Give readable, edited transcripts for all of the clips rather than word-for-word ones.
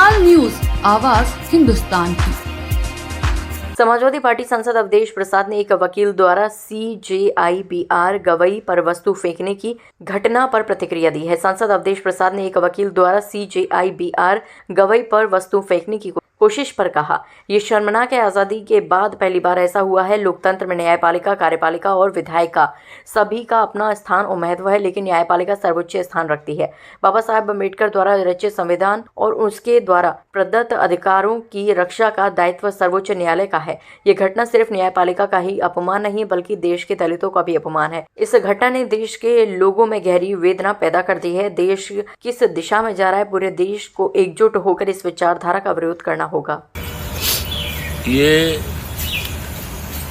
Hindustan news, आवाज हिंदुस्तान की। Samajwadi party सांसद अवधेश प्रसाद ने एक वकील द्वारा CJIBR गवई पर वस्तु फेंकने की घटना पर प्रतिक्रिया दी है। सांसद अवधेश प्रसाद ने एक वकील द्वारा CJIBR गवई पर वस्तु फेंकने की कोशिश पर कहा, ये शर्मनाक है। आजादी के बाद पहली बार ऐसा हुआ है। लोकतंत्र में न्यायपालिका, कार्यपालिका और विधायिका सभी का अपना स्थान और महत्व है, लेकिन न्यायपालिका सर्वोच्च स्थान रखती है। बाबा साहेब अम्बेडकर द्वारा रचित संविधान और उसके द्वारा प्रदत्त अधिकारों की रक्षा का दायित्व सर्वोच्च न्यायालय का है। ये घटना सिर्फ न्यायपालिका का ही अपमान नहीं, बल्कि देश के दलितों का भी अपमान है। इस घटना ने देश के लोगों में गहरी वेदना पैदा कर दी है। देश किस दिशा में जा रहा है, पूरे देश को एकजुट होकर इस विचारधारा का विरोध करना होगा। ये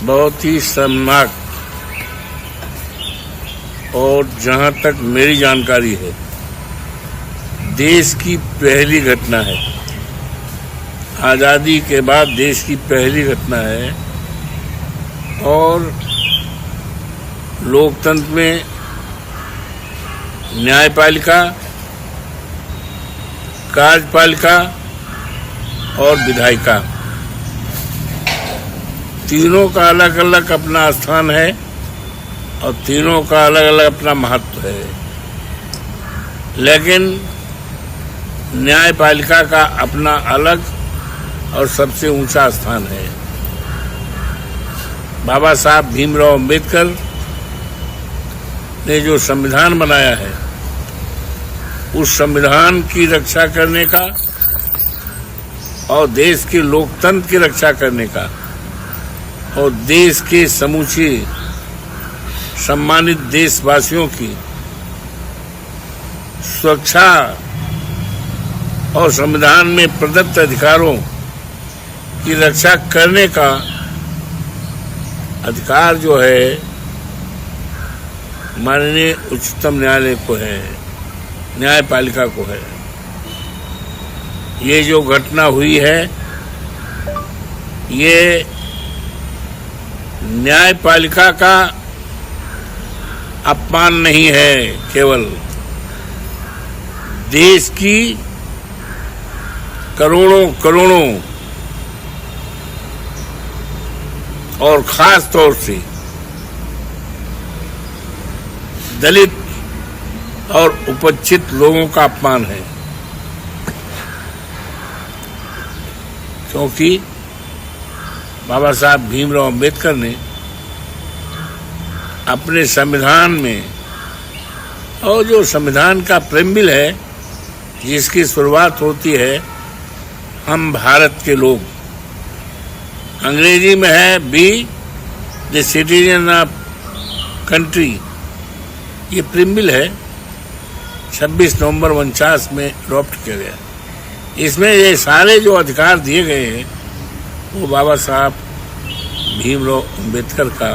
बहुत ही शर्मनाक और जहां तक मेरी जानकारी है, देश की पहली घटना है। आज़ादी के बाद देश की पहली घटना है और लोकतंत्र में न्यायपालिका, कार्यपालिका और विधायिका तीनों का अलग अलग अपना स्थान है और तीनों का अलग अलग अपना महत्व है, लेकिन न्यायपालिका का अपना अलग और सबसे ऊंचा स्थान है। बाबा साहब भीमराव अम्बेडकर ने जो संविधान बनाया है, उस संविधान की रक्षा करने का और देश के लोकतंत्र की रक्षा करने का और देश के समूचे सम्मानित देशवासियों की सुरक्षा और संविधान में प्रदत्त अधिकारों की रक्षा करने का अधिकार जो है माननीय उच्चतम न्यायालय को है, न्यायपालिका को है। ये जो घटना हुई है, ये न्यायपालिका का अपमान नहीं है, केवल देश की करोड़ों और खास तौर से दलित और उपेक्षित लोगों का अपमान है, क्योंकि बाबा साहब भीमराव अम्बेडकर ने अपने संविधान में, और जो संविधान का प्रेम्बिल है जिसकी शुरुआत होती है हम भारत के लोग, अंग्रेजी में है be the citizen of country, ये प्रेम्बिल है 26 नवंबर 1949 में अडॉप्ट किया गया। इसमें ये सारे जो अधिकार दिए गए हैं वो बाबा साहब भीमराव अम्बेडकर का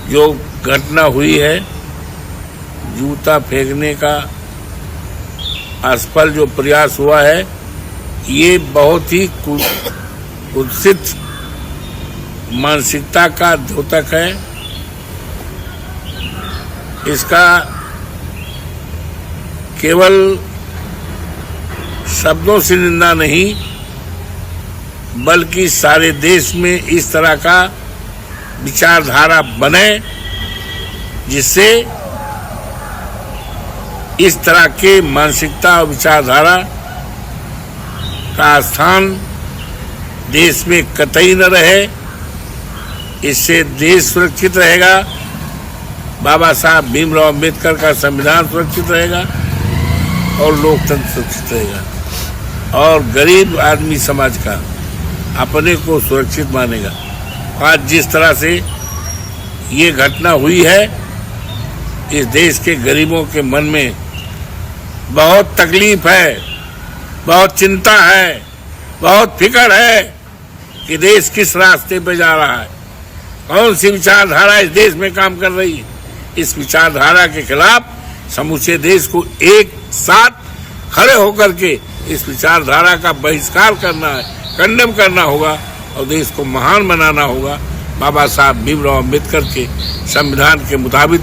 जो घटना हुई है, जूता फेंकने का असफल जो प्रयास हुआ है, ये बहुत ही कुत्सित मानसिकता का द्योतक है। इसका केवल शब्दों से निंदा नहीं, बल्कि सारे देश में इस तरह का विचारधारा बने जिससे इस तरह के मानसिकता और विचारधारा का स्थान देश में कतई न रहे। इससे देश सुरक्षित रहेगा, बाबा साहब भीमराव अम्बेडकर का संविधान सुरक्षित रहेगा और लोकतंत्र सुरक्षित रहेगा और गरीब आदमी समाज का अपने को सुरक्षित मानेगा। आज जिस तरह से ये घटना हुई है, इस देश के गरीबों के मन में बहुत तकलीफ है, बहुत चिंता है, बहुत फिक्र है कि देश किस रास्ते पे जा रहा है, कौन सी विचारधारा इस देश में काम कर रही है। इस विचारधारा के खिलाफ समूचे देश को एक साथ खड़े होकर के इस विचारधारा का बहिष्कार करना है, कंडेम करना होगा और देश को महान बनाना होगा। बाबा साहब भीमराव अम्बेडकर के संविधान के मुताबिक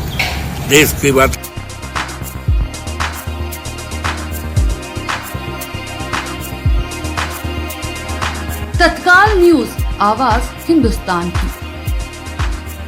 देश की बात तत्काल न्यूज, आवाज हिंदुस्तान की।